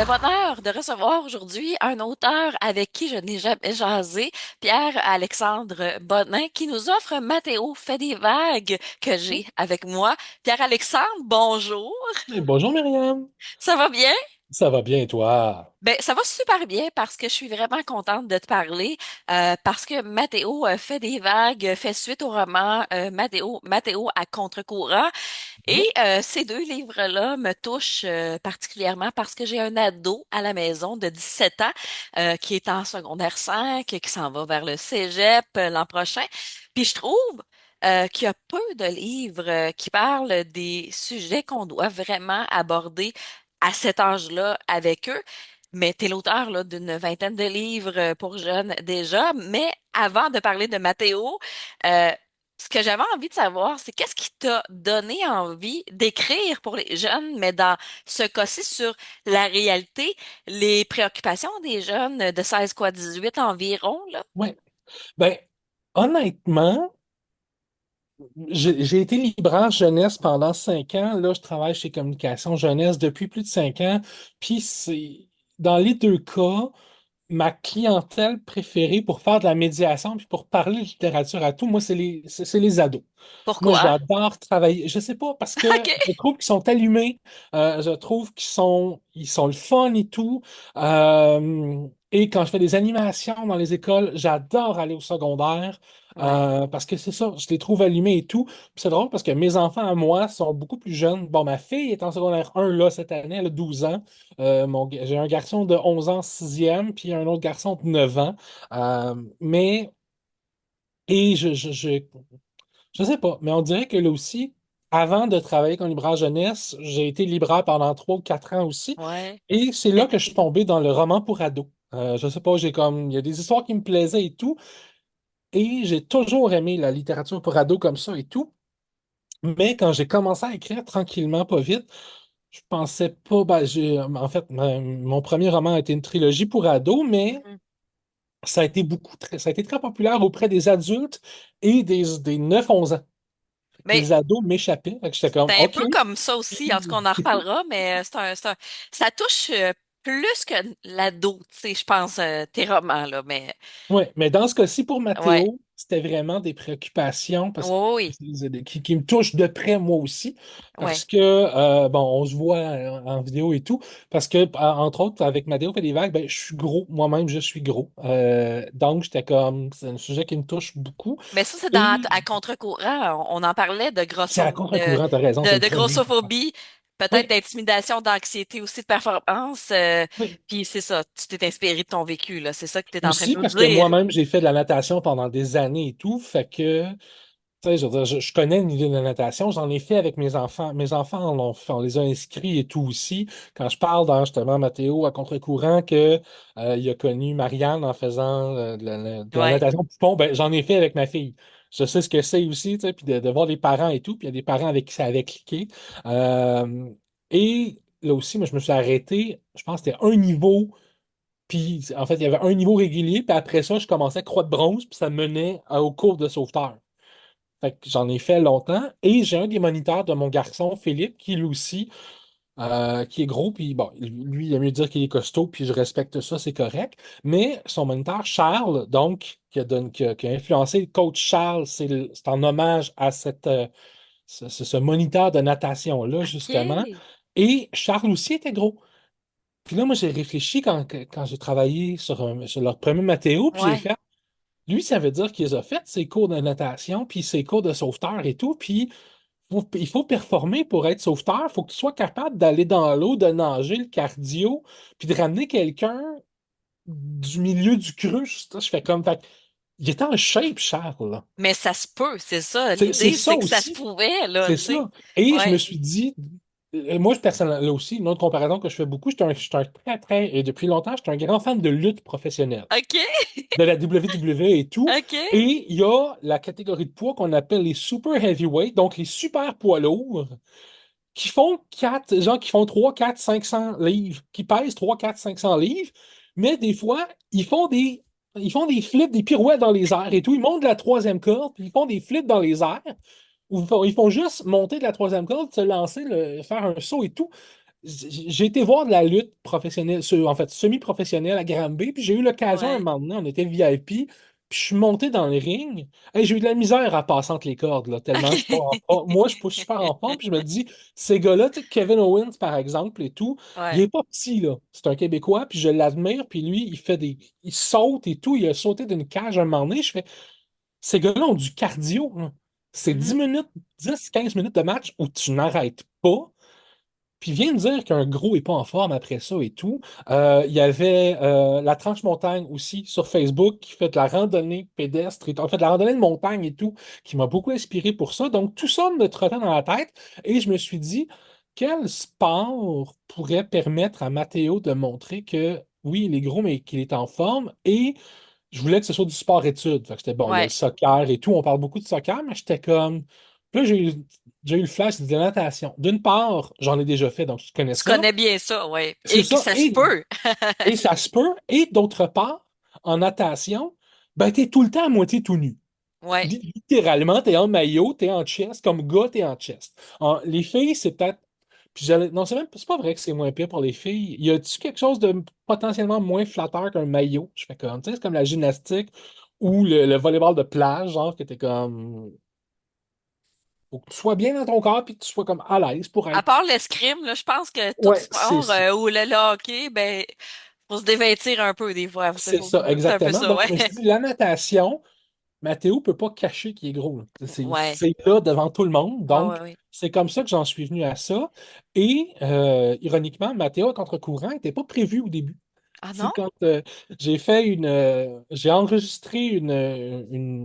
bonheur de recevoir aujourd'hui un auteur avec qui je n'ai jamais jasé, Pierre-Alexandre Bonin, qui nous offre Mathéo fait des vagues que j'ai avec moi. Pierre-Alexandre, bonjour. Bonjour Myriam, Ça va bien? ça va bien et toi? Ben, ça va super bien parce que je suis vraiment contente de te parler parce que Mathéo fait des vagues, fait suite au roman Mathéo à contre-courant. Et Mhm. ces deux livres-là me touchent particulièrement parce que j'ai un ado à la maison de 17 ans qui est en secondaire 5, qui s'en va vers le cégep l'an prochain. Puis je trouve qu'il y a peu de livres qui parlent des sujets qu'on doit vraiment aborder à cet âge-là avec eux. Mais tu es l'auteur là, d'une vingtaine de livres pour jeunes déjà. Mais avant de parler de Mathéo, euh, ce que j'avais envie de savoir, c'est qu'est-ce qui t'a donné envie d'écrire pour les jeunes, mais dans ce cas-ci sur la réalité, les préoccupations des jeunes de 16 quoi 18 environ, là. Ouais. Ben, honnêtement, j'ai été libraire jeunesse pendant 5 ans. Là, je travaille chez Communication Jeunesse depuis plus de 5 ans. Puis dans les deux cas, ma clientèle préférée pour faire de la médiation puis pour parler de littérature à tout, moi, c'est les ados. Moi, Pourquoi? j'adore travailler. Je sais pas, parce que je OK. trouve qu'ils sont allumés. Je trouve qu'ils sont le fun et tout. Et quand je fais des animations dans les écoles, j'adore aller au secondaire. Ouais, Parce que c'est ça, je les trouve allumés et tout. Puis c'est drôle parce que mes enfants à moi sont beaucoup plus jeunes. Bon, ma fille est en secondaire 1 là, cette année, elle a 12 ans. J'ai un garçon de 11 ans, sixième, puis un autre garçon de 9 ans. Mais, et je sais pas, mais on dirait que là aussi, avant de travailler comme libraire jeunesse, j'ai été libraire pendant 3 ou 4 ans aussi. ouais. Et c'est là Mais, que je suis tombé dans le roman pour ados. Je sais pas, il y a des histoires qui me plaisaient et tout. Et j'ai toujours aimé la littérature pour ados comme ça et tout. Mais quand j'ai commencé à écrire tranquillement, pas vite, je pensais pas. En fait, mon premier roman a été une trilogie pour ados, mais Mhm. ça a été très populaire auprès des adultes et des 9 11 ans. Mais Les ados m'échappaient. Fait que j'étais comme, c'est un OK. peu comme ça aussi, en tout cas, Puis- on en reparlera, mais ça touche plus que l'ado, tu sais, je pense, tes romans, là, mais Ouais, mais dans ce cas-ci, pour ouais, Mathéo, c'était vraiment des préoccupations oui, parce que oui, qui me touchent de près, moi aussi. oui. Parce Ouais. que, bon, on se voit en vidéo et tout. Parce que, entre autres, avec Mathéo fait des vagues, ben, je suis gros. Moi-même, je suis gros. Donc, j'étais comme, c'est un sujet qui me touche beaucoup. Mais ça, c'est dans Et à contre-courant. On en parlait de c'est à contre-courant, t'as raison, c'est le de premier. grossophobie, peut-être Oui, d'intimidation, d'anxiété aussi de performance. oui. Puis c'est ça, tu t'es inspiré de ton vécu, là. C'est ça que tu es en train de Aussi nous parce que dire. moi-même, j'ai fait de la natation pendant des années et tout. Fait que tu sais, je veux dire, je connais une idée de la natation, j'en ai fait avec mes enfants. Mes enfants en ont fait, on les a inscrits et tout aussi. Quand je parle dans justement Mathéo à contre-courant que il a connu Marianne en faisant de la Ouais. natation poupon, ben, j'en ai fait avec ma fille. Je sais ce que c'est aussi, tu sais, puis de voir des parents et tout, puis il y a des parents avec qui ça avait cliqué. Euh, et là aussi, moi, je me suis arrêté, je pense que c'était un niveau, puis en fait, il y avait un niveau régulier, puis après ça, je commençais croix de bronze, puis ça menait au cours de sauveteur. Fait que j'en ai fait longtemps. Et j'ai un des moniteurs de mon garçon, Philippe, qui lui aussi, qui est gros, puis bon, lui, il aime mieux dire qu'il est costaud, puis je respecte ça, c'est correct. Mais son moniteur, Charles, donc, qui a influencé le coach Charles, c'est en hommage à ce moniteur de natation-là, justement. OK. Et Charles aussi était gros. Puis là, moi, j'ai réfléchi quand j'ai travaillé sur leur premier Mathéo, puis j'ai Ouais. fait. Lui, ça veut dire qu'il a fait ses cours de natation, puis ses cours de sauveteur et tout, puis il faut performer pour être sauveteur. Il faut que tu sois capable d'aller dans l'eau, de nager, le cardio, puis de ramener quelqu'un du milieu du creux. Je fais comme. Il était en shape, Charles, là. Mais ça se peut, c'est ça. C'est L'idée, ça c'est que ça se aussi. pouvait, là, C'est tu sais. ça. Et je me Ouais. suis dit, moi, personnellement, là aussi, une autre comparaison que je fais beaucoup, je suis un très, très, et depuis longtemps, je suis un grand fan de lutte professionnelle, OK. de la WWE et tout. OK. Et il y a la catégorie de poids qu'on appelle les super heavyweight, donc les super poids lourds, qui font 4 gens qui font 3 4 500 livres, qui pèsent 3 4 500 livres, mais des fois, ils font des flips, des pirouettes dans les airs et tout. Ils montent de la troisième corde, puis ils font des flips dans les airs, ou ils font juste monter de la troisième corde, se lancer, faire un saut et tout. j'ai été voir de la lutte professionnelle, en fait, semi-professionnelle à Granby, puis j'ai eu l'occasion un Ouais. moment donné, on était VIP, puis je suis monté dans le ring. Hey, j'ai eu de la misère à passer entre les cordes, là, tellement je suis pas en forme. Moi, je suis pas super en forme, puis je me dis, ces gars-là, tu sais, Kevin Owens, par exemple, et tout, il Ouais. est pas petit, là. C'est un Québécois, puis je l'admire, puis lui, il saute et tout, il a sauté d'une cage un moment donné. Je fais, ces gars-là ont du cardio, là. C'est 10 Mhm. minutes, 10-15 minutes de match où tu n'arrêtes pas. Puis viens de dire qu'un gros est pas en forme après ça et tout. Il y avait la Tranche Montagne aussi sur Facebook qui fait de la randonnée pédestre, en fait de la randonnée de montagne et tout, qui m'a beaucoup inspiré pour ça. Donc tout ça me trottait dans la tête et je me suis dit, quel sport pourrait permettre à Matteo de montrer que oui, il est gros, mais qu'il est en forme et je voulais que ce soit du sport-études. Fait que j'étais bon, il y a le Ouais. soccer et tout, on parle beaucoup de soccer, mais j'étais comme. Puis là, j'ai eu le flash de la natation. D'une part, j'en ai déjà fait, donc je connais Tu ça. connais bien ça, ouais. C'est Et que ça. ça se Et, peut. et ça se peut. Et d'autre part, en natation, ben, t'es tout le temps à moitié tout nu. Ouais. Littéralement, t'es en maillot, t'es en chest. Comme gars, t'es en chest. Les filles, c'est peut-être. Puis non, c'est pas vrai que c'est moins pire pour les filles. Y a-tu quelque chose de potentiellement moins flatteur qu'un maillot? Je fais comme, tu sais, c'est comme la gymnastique ou le volleyball de plage, genre, que t'es comme. Faut que tu sois bien dans ton corps puis que tu sois comme à l'aise pour À être. part l'escrime, là, je pense que tout Ouais, sport ou le hockey, ben, faut se dévêtir un peu des fois. c'est ça, C'est un peu exactement. ça, Donc, ouais. je me suis dit, la natation, Mathéo peut pas cacher qu'il est gros, là. Ouais. C'est là devant tout le monde. Ouais, ouais, Donc, ouais. c'est comme ça que j'en suis venu à ça. Et ironiquement, Mathéo à contre-courant n'était pas prévu au début. Ah Tu sais, non? quand j'ai enregistré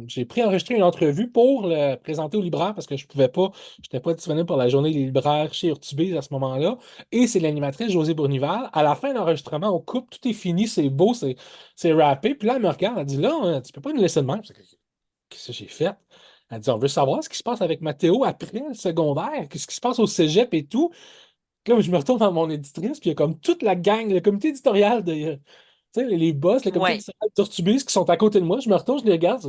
j'ai préenregistré une entrevue pour le présenter au libraire parce que je n'étais pas disponible pour la journée des libraires chez Urtubise à ce moment-là. Et c'est l'animatrice Josée Bournival. À la fin de l'enregistrement, on coupe, tout est fini, c'est beau, c'est rappé. Puis là, elle me regarde, elle dit là, hein, tu peux pas nous laisser de même. Je dis, qu'est-ce que j'ai fait? Elle dit, on veut savoir ce qui se passe avec Mathéo après le secondaire, qu'est-ce qui se passe au cégep et tout. Là, je me retourne dans mon éditrice, puis il y a comme toute la gang, le comité éditorial tu sais, les boss, le comité Ouais. éditorial de Tortubis qui sont à côté de moi. Je me retourne, je les regarde,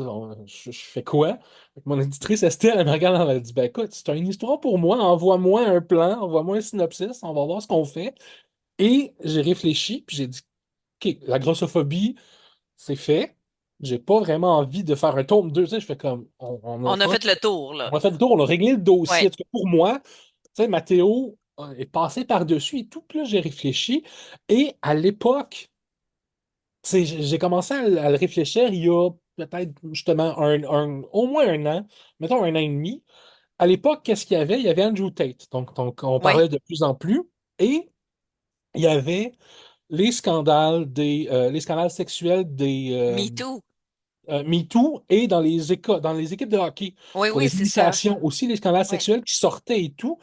je fais quoi? Fait que mon éditrice Estelle, elle me regarde, elle dit, ben écoute, c'est une histoire pour moi, envoie-moi un plan, envoie-moi un synopsis, on va voir ce qu'on fait. Et j'ai réfléchi, puis j'ai dit, OK, la grossophobie, c'est fait. J'ai pas vraiment envie de faire un tome 2. Tu sais, je fais comme, On a fait le tour, là. on a fait le tour, on a réglé le dossier. Ouais. En tout cas, pour moi, tu sais, Mathéo est passé par-dessus et tout. Puis là, j'ai réfléchi. Et à l'époque, tu sais, j'ai commencé à le réfléchir il y a peut-être justement au moins un an, mettons un an et demi. À l'époque, qu'est-ce qu'il y avait? Il y avait Andrew Tate. Donc on Ouais. parlait de plus en plus. Et il y avait les scandales sexuels Me too. MeToo et dans les équipes de hockey, Oui, pour oui, les c'est ça. imitations, aussi les scandales Ouais. sexuels qui sortaient et tout.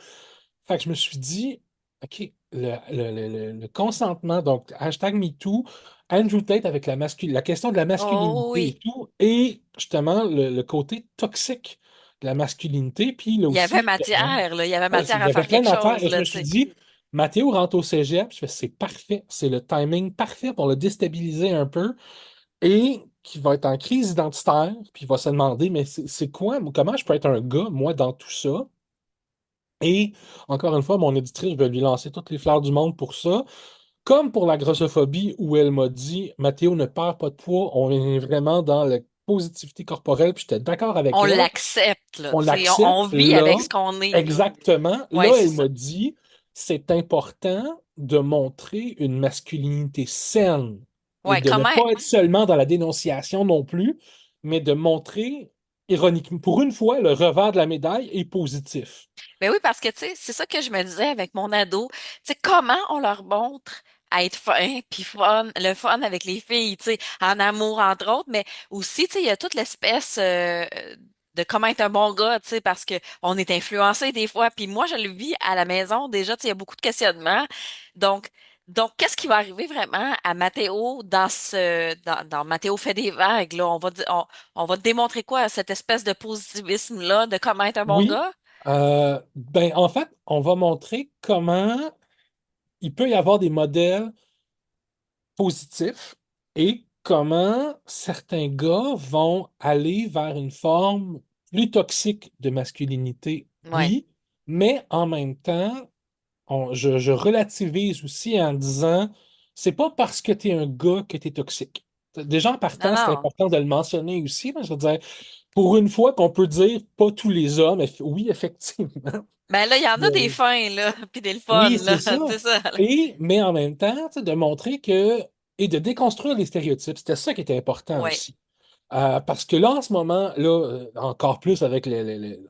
Fait que je me suis dit, OK, le consentement, donc hashtag MeToo, Andrew Tate avec la question de la Oh masculinité et oui. tout, et justement le côté toxique de la masculinité, puis là Il y avait aussi, matière, là. Il y avait ouais, matière il à y avait faire plein quelque d'affaires, chose, et je là, me tu suis sais. dit, Mathéo rentre au cégep, je fais, c'est parfait, c'est le timing parfait pour le déstabiliser un peu, et qui va être en crise identitaire, puis il va se demander, mais c'est quoi, comment je peux être un gars, moi, dans tout ça? Et encore une fois, mon éditrice, je vais lui lancer toutes les fleurs du monde pour ça. Comme pour la grossophobie, où elle m'a dit, Mathéo ne perd pas de poids, on est vraiment dans la positivité corporelle, puis j'étais d'accord avec On elle. l'accepte, là, On tu sais. On l'accepte. vit Là, avec ce qu'on est, là. exactement. Ouais, Là, c'est elle ça. m'a dit, c'est important de montrer une masculinité saine et Ouais, de ne comment. pas être seulement dans la dénonciation non plus, mais de montrer, ironiquement, pour une fois, le revers de la médaille est positif. Ben oui, parce que, tu sais, c'est ça que je me disais avec mon ado. Tu sais, comment on leur montre à être fin, puis fun, le fun avec les filles, tu sais, en amour, entre autres, mais aussi, tu sais, il y a toute l'espèce de comment être un bon gars, tu sais, parce que on est influencé des fois, puis moi, je le vis à la maison, déjà, tu sais, il y a beaucoup de questionnements. Donc, donc, qu'est-ce qui va arriver vraiment à Mathéo dans Mathéo fait des vagues, là? On va démontrer quoi, cette espèce de positivisme-là, de comment être un bon Oui, gars? ben en fait, on va montrer comment il peut y avoir des modèles positifs et comment certains gars vont aller vers une forme plus toxique de masculinité, Ouais. oui, mais en même temps, je relativise aussi en disant, c'est pas parce que tu es un gars que tu es toxique. Déjà, en Non, partant, c'est non. important de le mentionner aussi, là. Je veux dire, pour une fois qu'on peut dire pas tous les hommes, oui, effectivement. Ben là, il y en a des Mais- fins, là, puis des le fun, oui, là. c'est ça. C'est ça, là. Mais en même temps, tu sais, de montrer que, et de déconstruire les stéréotypes, c'était ça qui était important Ouais. aussi. Parce que là, en ce moment, là, encore plus avec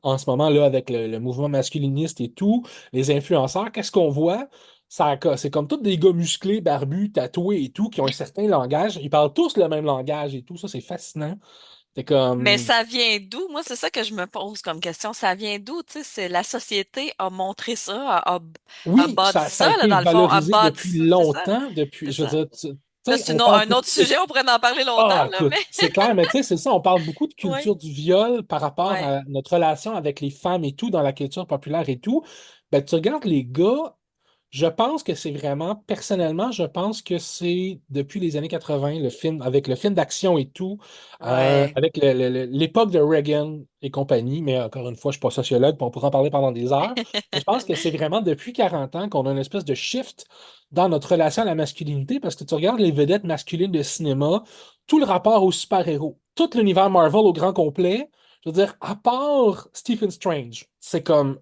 en ce moment, là, avec le mouvement masculiniste et tout, les influenceurs, qu'est-ce qu'on voit? C'est comme tous des gars musclés, barbus, tatoués et tout, qui ont un certain langage. Ils parlent tous le même langage et tout. Ça, c'est fascinant. C'est Mais comme, ça vient d'où? Moi, c'est ça que je me pose comme question. Ça vient d'où? Tu sais, c'est la société a montré ça, a oui, bâti ça a ça, là, été dans le fond, a valorisé bâti depuis ça, c'est ça? longtemps, depuis, C'est je veux ça. dire, tu Là, sais, c'est on parle un beaucoup autre sujet, on pourrait en parler longtemps, ah, là, écoute, mais c'est clair, mais tu sais, c'est ça, on parle beaucoup de ouais, culture du viol par rapport ouais, à notre relation avec les femmes et tout, dans la culture populaire et tout. Ben, tu regardes les gars, je pense que c'est vraiment, personnellement, je pense que c'est depuis les années 80, le film, avec le film d'action et tout, ouais. avec l'époque de Reagan et compagnie, mais encore une fois, je ne suis pas sociologue, puis on pourra en parler pendant des heures, mais je pense que c'est vraiment depuis 40 ans qu'on a une espèce de shift dans notre relation à la masculinité, parce que tu regardes les vedettes masculines de cinéma, tout le rapport aux super-héros, tout l'univers Marvel au grand complet, je veux dire, à part Stephen Strange, c'est comme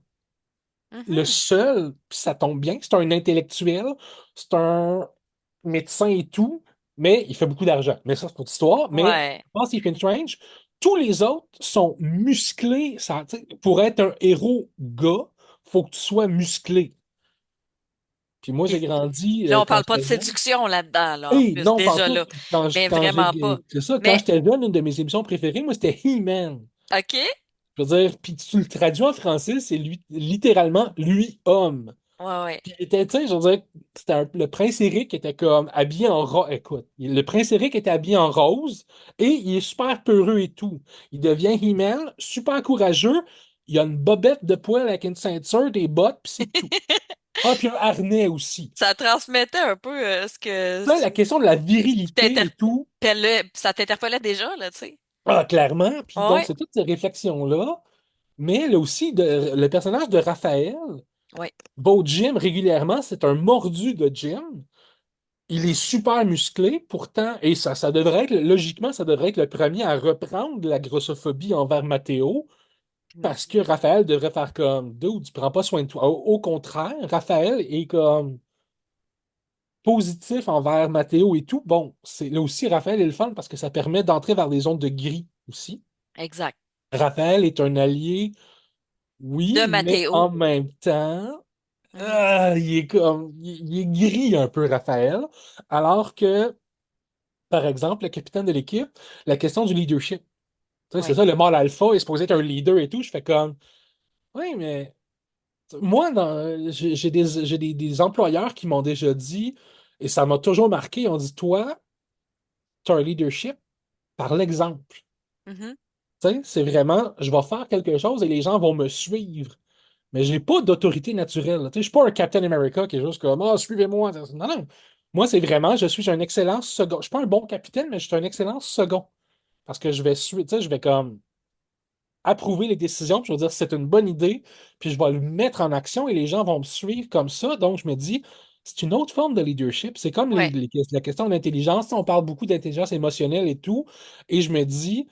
le Mhm. seul, puis ça tombe bien, c'est un intellectuel, c'est un médecin et tout, mais il fait beaucoup d'argent. Mais ça, c'est pour l'histoire. Mais Ouais. dans Stephen Strange, tous les autres sont musclés. Ça, tu sais, pour être un héros gars, faut que tu sois musclé. Puis moi, j'ai Puis grandi là, on quand parle pas de j'étais jeune. séduction là-dedans, là, en Hey, plus, non, pas déjà tout. là. Mais vraiment pas. C'est ça, quand Mais, j'étais jeune, une de mes émissions préférées, moi, c'était He-Man. OK? Je veux dire, puis tu le traduis en français, c'est lui, littéralement lui homme. Ouais, ouais. Puis il était, tu sais, je veux dire, le prince Eric était comme habillé en rose. Écoute, le prince Eric était habillé en rose et il est super peureux et tout. Il devient He-Man, super courageux. Il a une bobette de poil avec une ceinture, des bottes, puis c'est tout. Ah, puis un harnais aussi. Ça transmettait un peu Là, la question de la qui virilité et tout, ça t'interpellait déjà, là, tu sais. ah, clairement. Puis donc, Ouais, c'est toutes ces réflexions-là. Mais là aussi, le personnage de Raphaël ouais. va au gym régulièrement. C'est un mordu de gym. Il est super musclé, pourtant, et ça devrait être, logiquement, ça devrait être le premier à reprendre la grossophobie envers Matteo, parce que Raphaël devrait faire comme, dude, tu prends pas soin de toi. Au contraire, Raphaël est comme positif envers Matteo et tout. Bon, là aussi, Raphaël est le fun parce que ça permet d'entrer vers des zones de gris aussi. Exact. Raphaël est un allié, oui, De mais Mathéo. en même temps, Mhm. il est comme, il est gris un peu, Raphaël, alors que par exemple, le capitaine de l'équipe, la question du leadership. Tu sais, c'est Ouais. ça, le mâle alpha est supposé être un leader et tout. Je fais comme, oui, mais moi, j'ai des employeurs qui m'ont déjà dit, et ça m'a toujours marqué, ils ont dit, toi, tu as un leadership par l'exemple. Mhm. Tu sais, c'est vraiment, je vais faire quelque chose et les gens vont me suivre. Mais j'ai pas d'autorité naturelle. Tu sais, je suis pas un Captain America qui est juste comme, ah, suivez-moi. Non, non. Moi, c'est vraiment, je suis un excellent second. Je suis pas un bon capitaine, mais je suis un excellent second. Parce que je vais suivre, tu sais, je vais comme approuver les décisions, puis je vais dire c'est une bonne idée, puis je vais le mettre en action et les gens vont me suivre comme ça. Donc, je me dis, c'est une autre forme de leadership. C'est comme Ouais. la question de l'intelligence. On parle beaucoup d'intelligence émotionnelle et tout. Et je me dis,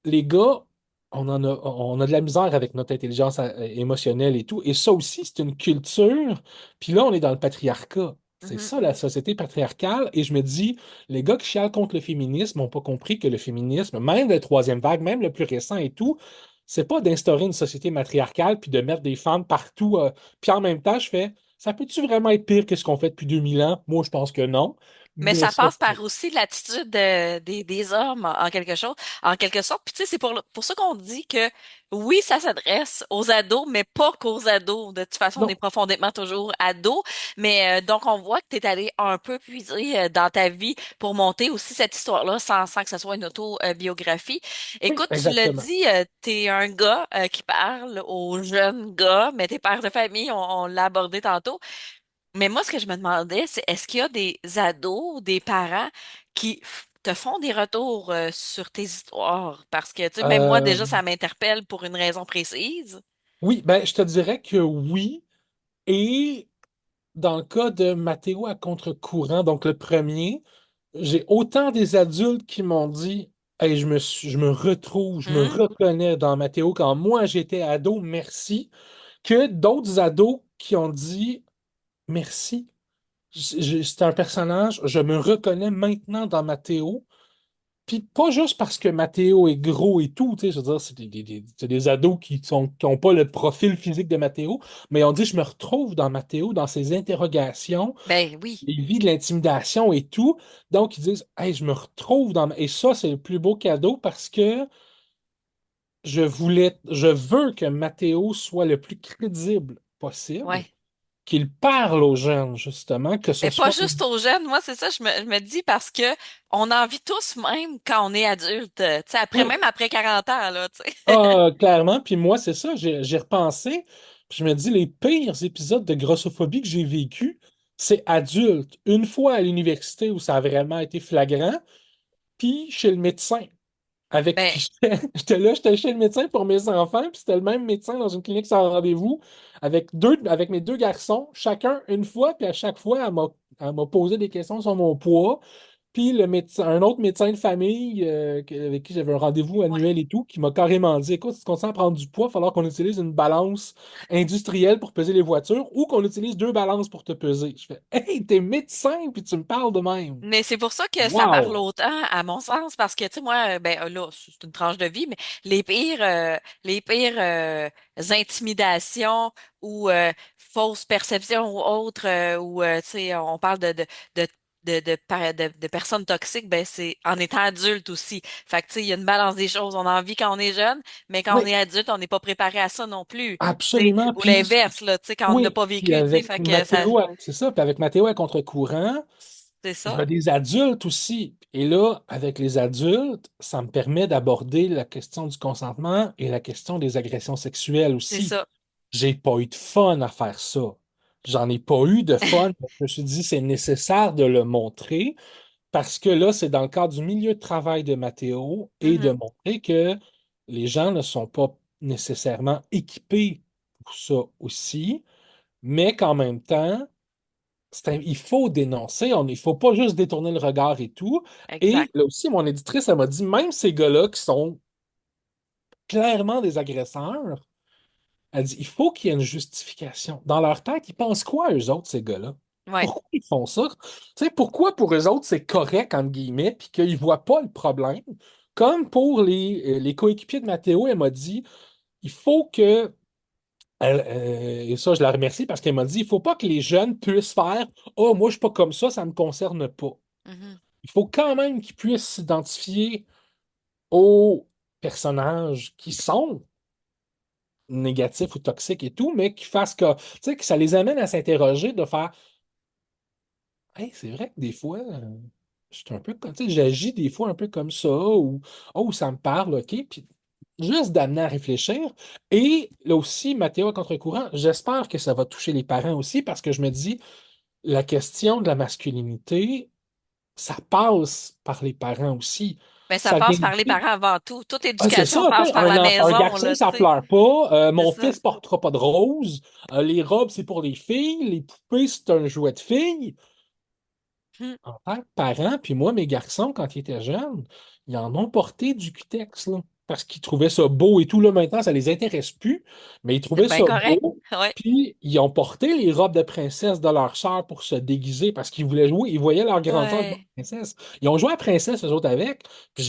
les gars, on a de la misère avec notre intelligence émotionnelle et tout. Et ça aussi, c'est une culture. Puis là, on est dans le patriarcat. C'est Mhm. ça, la société patriarcale. Et je me dis, les gars qui chialent contre le féminisme n'ont pas compris que le féminisme, même la troisième vague, même le plus récent et tout, c'est pas d'instaurer une société matriarcale puis de mettre des femmes partout. Puis en même temps, je fais, ça peut-tu vraiment être pire que ce qu'on fait depuis 2000 ans? Moi, je pense que non. Mais Mais ça ça, passe par aussi l'attitude des hommes en quelque sorte. Puis tu sais, c'est pour ça qu'on dit que oui, ça s'adresse aux ados, mais pas qu'aux ados. De toute façon, on est non. profondément toujours ados. Mais donc on voit que tu es allé un peu puiser dans ta vie pour monter aussi cette histoire-là sans que ce soit une autobiographie. Oui, Écoute, tu l'as exactement. dit, t'es un gars qui parle aux jeunes gars, mais tes pères de famille, on l'a abordé tantôt. Mais moi, ce que je me demandais, c'est est-ce qu'il y a des ados, des parents qui te font des retours sur tes histoires? Parce que, tu sais, même moi, Euh, déjà, ça m'interpelle pour une raison précise. oui, ben, je te dirais que oui. dans le cas de Mathéo à contre-courant, donc le premier, j'ai autant des adultes qui m'ont dit Hey, je me retrouve, je me Mhm. reconnais dans Mathéo quand moi j'étais ado, merci, que d'autres ados qui ont dit merci. C'est un personnage, je me reconnais maintenant dans Mathéo. Puis pas juste parce que Mathéo est gros et tout, tu sais, je veux dire, c'est des ados qui ont pas le profil physique de Mathéo, mais on dit, je me retrouve dans Mathéo, dans ses interrogations, Ben oui, il vit de l'intimidation et tout. Donc, ils disent, hey, je me retrouve dans... Et ça, c'est le plus beau cadeau parce que je veux que Mathéo soit le plus crédible possible, ouais. qu'il parle aux jeunes, justement, que ce Mais pas soit... juste aux jeunes, moi, c'est ça, je me dis parce que on en vit tous même quand on est adulte, tu sais, après, Oui, même après 40 ans, là, tu sais. ah, clairement. Puis moi, c'est ça, j'ai repensé. Puis je me dis, les pires épisodes de grossophobie que j'ai vécu, c'est adulte. Une fois à l'université où ça a vraiment été flagrant, puis chez le médecin. Avec Ben, puis j'étais là, j'étais chez le médecin pour mes enfants, puis c'était le même médecin dans une clinique sans rendez-vous, avec mes deux garçons, chacun une fois, puis à chaque fois, elle m'a posé des questions sur mon poids. Puis le médecin, un autre médecin de famille avec qui j'avais un rendez-vous ouais. annuel et tout, qui m'a carrément dit, écoute, si tu continues à prendre du poids, il va falloir qu'on utilise une balance industrielle pour peser les voitures ou qu'on utilise deux balances pour te peser. Je fais, hey, t'es médecin, puis tu me parles de même. Mais c'est pour ça que ça parle Wow! autant, à mon sens, parce que, tu sais, moi, ben là, c'est une tranche de vie, mais les pires intimidations ou fausses perceptions ou autres, ou, tu sais, on parle de, de personnes toxiques, ben c'est en étant adulte aussi. Fait que, tu sais, il y a une balance des choses. On en vit quand on est jeune, mais quand on Oui, est adulte, on n'est pas préparé à ça non plus. Tu sais, absolument. ou Puis l'inverse, là, tu sais, quand on n'a oui, pas puis vécu, tu sais, avec fait que ça, Mathéo, c'est ça, puis avec Mathéo à contre-courant, c'est je ça. vois des adultes aussi. Et là, avec les adultes, ça me permet d'aborder la question du consentement et la question des agressions sexuelles C'est aussi. ça. J'ai pas eu de fun à faire ça. J'en ai pas eu de fun. Je me suis dit, c'est nécessaire de le montrer parce que là, c'est dans le cadre du milieu de travail de Mathéo et de Mhm. montrer que les gens ne sont pas nécessairement équipés pour ça aussi, mais qu'en même temps, il faut dénoncer, il faut pas juste détourner le regard et tout. Et Exact. là aussi, mon éditrice, elle m'a dit, même ces gars-là qui sont clairement des agresseurs, elle dit, il faut qu'il y ait une justification. Dans leur tête, ils pensent quoi, eux autres, ces gars-là? Ouais. Pourquoi ils font ça? Tu sais, pourquoi pour eux autres, c'est correct, entre guillemets, puis qu'ils voient pas le problème? Comme pour les coéquipiers de Mathéo, elle m'a dit, il faut que et ça, je la remercie parce qu'elle m'a dit, il faut pas que les jeunes puissent faire Oh, moi, je suis pas comme ça ne me concerne pas. Mhm. Il faut quand même qu'ils puissent s'identifier aux personnages qui sont négatifs ou toxiques et tout, mais qui fassent que, tu sais, que ça les amène à s'interroger, de faire Hey, c'est vrai que des fois, je suis un peu comme, tu sais, j'agis des fois un peu comme ça, ou Oh, ça me parle, OK, puis juste d'amener à réfléchir. Et là aussi, Mathéo à contre-courant, j'espère que ça va toucher les parents aussi, parce que je me dis, la question de la masculinité, ça passe par les parents aussi. Mais ça Ça vient passe par les ici. parents avant tout. Toute Ah, c'est éducation ça, tu passe sais, par la un maison, garçon, là, tu ça sais. pleure pas. C'est Mon ça. fils portera pas de rose. Les robes, c'est pour les filles. Les poupées, c'est un jouet de fille. Mhm. En tant que parent, puis moi, mes garçons, quand ils étaient jeunes, ils en ont porté du cutex, là, parce qu'ils trouvaient ça beau et tout. Là, maintenant, ça les intéresse plus, mais ils C'est trouvaient bien ça correct. beau. Ouais. Puis, ils ont porté les robes de princesse de leur sœur pour se déguiser parce qu'ils voulaient jouer. Ils voyaient leur grande sœur jouer Ouais. à princesse. Ils ont joué à princesse, eux autres, avec. Puis,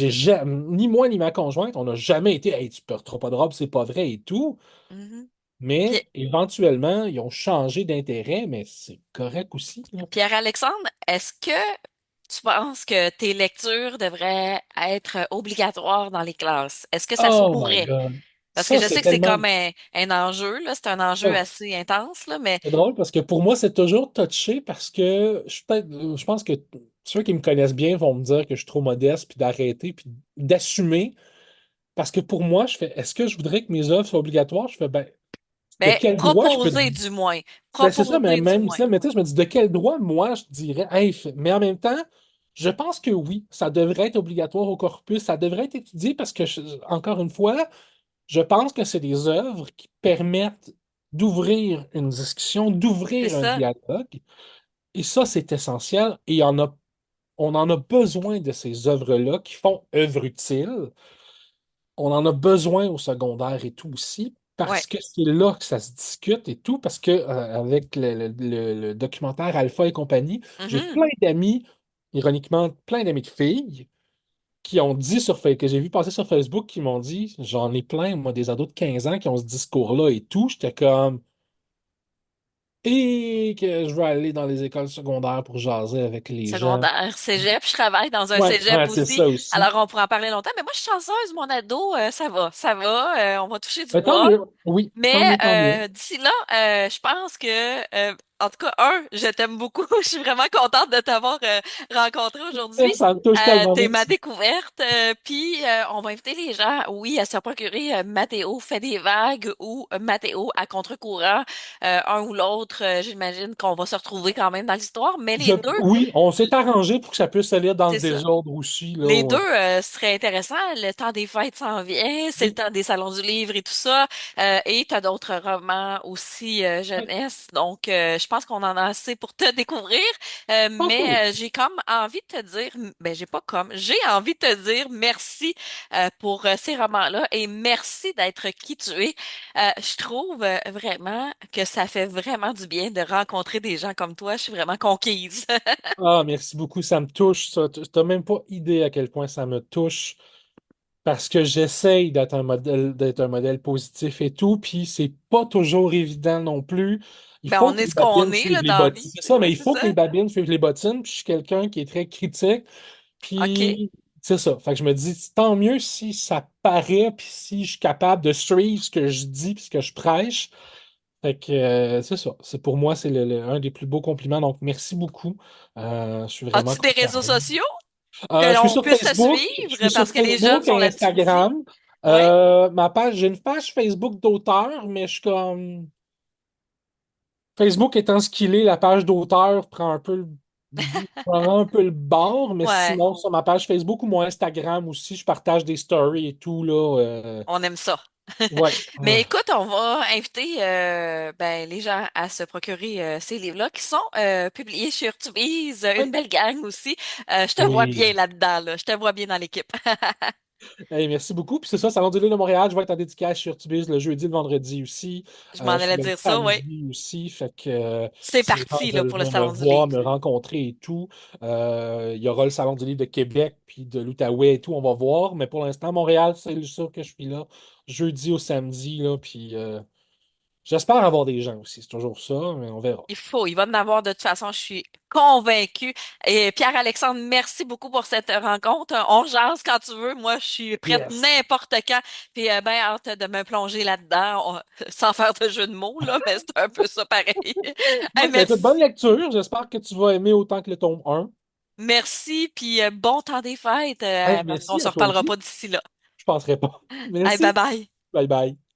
ni moi ni ma conjointe, on n'a jamais été, hey, tu porteras pas de robe, c'est pas vrai et tout. Mhm. Puis- Mais éventuellement, ils ont changé d'intérêt, mais c'est correct aussi, là. Pierre-Alexandre, est-ce que tu penses que tes lectures devraient être obligatoires dans les classes? Est-ce que ça se Oh my pourrait? God. Parce que Ça, je c'est sais que c'est tellement. comme un enjeu, là. C'est un enjeu Ouais. assez intense, là, mais C'est drôle parce que pour moi, c'est toujours touché parce que je pense que ceux qui me connaissent bien vont me dire que je suis trop modeste, puis d'arrêter, puis d'assumer. Parce que pour moi, je fais, est-ce que je voudrais que mes œuvres soient obligatoires? Je fais, ben, de ben, quel droit je fais. proposer du moins. Ben, c'est ça, mais Proposer du même moins. ça, mais tu sais, je me dis, de quel droit, moi, je dirais, hey, mais en même temps, je pense que oui, ça devrait être obligatoire au corpus, ça devrait être étudié parce que, encore une fois, je pense que c'est des œuvres qui permettent. d'ouvrir une discussion, C'est d'ouvrir un ça. dialogue. Et ça, c'est essentiel. Et on en a besoin de ces œuvres-là qui font œuvre utile. On en a besoin au secondaire et tout aussi, Ouais. parce que c'est là que ça se discute et tout, parce que avec le documentaire Alpha et compagnie, j'ai Mhm. plein d'amis, ironiquement, plein d'amis de filles qui ont dit que j'ai vu passer sur Facebook, qui m'ont dit, j'en ai plein, moi, des ados de 15 ans qui ont ce discours-là et tout. J'étais comme, et que je veux aller dans les écoles secondaires pour jaser avec les gens. Secondaire, cégep, je travaille dans un Ouais, cégep ouais, c'est aussi, ça aussi. alors on pourra en parler longtemps, mais moi je suis chanceuse, mon ado, ça va, on va toucher du Mais tant bois. mieux. Oui, tant Mais mieux, tant mieux. d'ici là, je pense que, en tout cas, je t'aime beaucoup. Je suis vraiment contente de t'avoir rencontré aujourd'hui. Ça me touche tellement, T'es ma merci. découverte. Puis, on va inviter les gens, oui, à se procurer Mathéo fait des vagues ou Mathéo à contre-courant, un ou l'autre. J'imagine qu'on va se retrouver quand même dans l'histoire, mais les deux, Oui, on s'est arrangé pour que ça puisse se lire dans le c'est ça. désordre aussi, là. Les deux Ouais. seraient intéressants. Le temps des fêtes s'en vient, c'est le Oui, temps des salons du livre et tout ça. Et tu as d'autres romans aussi oui, jeunesse. Donc, je pense qu'on en a assez pour te découvrir. je pense que oui. J'ai comme envie de te dire, ben j'ai pas comme, j'ai envie de te dire merci pour ces romans-là et merci d'être qui tu es. Je trouve vraiment que ça fait vraiment du bien de rencontrer des gens comme toi. Je suis vraiment conquise. Ah, merci beaucoup, ça me touche, ça. T'as même pas idée à quel point ça me touche. Parce que j'essaye d'être un modèle positif et tout, puis c'est pas toujours évident non plus. Il Ben, faut on que est les ce qu'on babines est suivent là les dans la bottines. vie. C'est ça, Ouais, mais il c'est faut que ça. les babines suivent les bottines, puis je suis quelqu'un qui est très critique, OK. puis c'est ça. Fait que je me dis, tant mieux si ça paraît, puis si je suis capable de suivre ce que je dis, puis ce que je prêche. Fait que c'est ça. C'est pour moi, c'est un des plus beaux compliments. Donc, merci beaucoup. Je suis vraiment As-tu des content. réseaux sociaux que Je suis l'on sur puisse te Facebook, je suivre suis sur parce que les jeunes Facebook sont et là-dessus aussi? Instagram. Ouais. J'ai une page Facebook d'auteur, mais je suis comme Facebook étant ce qu'il est, la page d'auteur prend un peu le bord, mais Ouais. sinon sur ma page Facebook ou mon Instagram aussi, je partage des stories et tout là. On aime ça. Ouais. Mais écoute, on va inviter ben, les gens à se procurer ces livres-là qui sont publiés chez Urtubise, une Ouais. belle gang aussi. Je te vois bien Oui. là-dedans, là. Je te vois bien dans l'équipe. Hey, merci beaucoup. Puis c'est ça, Salon du Livre de Montréal, je vais être en dédicace sur Tubis le jeudi et le vendredi aussi. Je m'en Je suis allais là le dire ça, ouais. samedi aussi. Fait que C'est si les gens parti là veulent pour le venir me Salon du voir, Livre. me rencontrer et tout, il y aura le Salon du Livre de Québec puis de l'Outaouais et tout, on va voir. Mais pour l'instant, Montréal, c'est sûr que je suis là jeudi au samedi. Là, puis j'espère avoir des gens aussi. C'est toujours ça, mais on verra. Il va en avoir de toute façon, je suis convaincue. Et Pierre-Alexandre, merci beaucoup pour cette rencontre. On jase quand tu veux. Moi, je suis prête Yes. n'importe quand. Puis ben hâte de me plonger là-dedans, sans faire de jeu de mots, là, mais c'est un peu ça pareil. Hey, Ouais, ben écoute, bonne merci. lecture. J'espère que tu vas aimer autant que le tome 1. Merci, puis bon temps des fêtes, Hey, parce qu'on merci se à toi reparlera aussi. pas d'ici là. Je penserai pas. Hey, bye Merci. bye. Bye bye.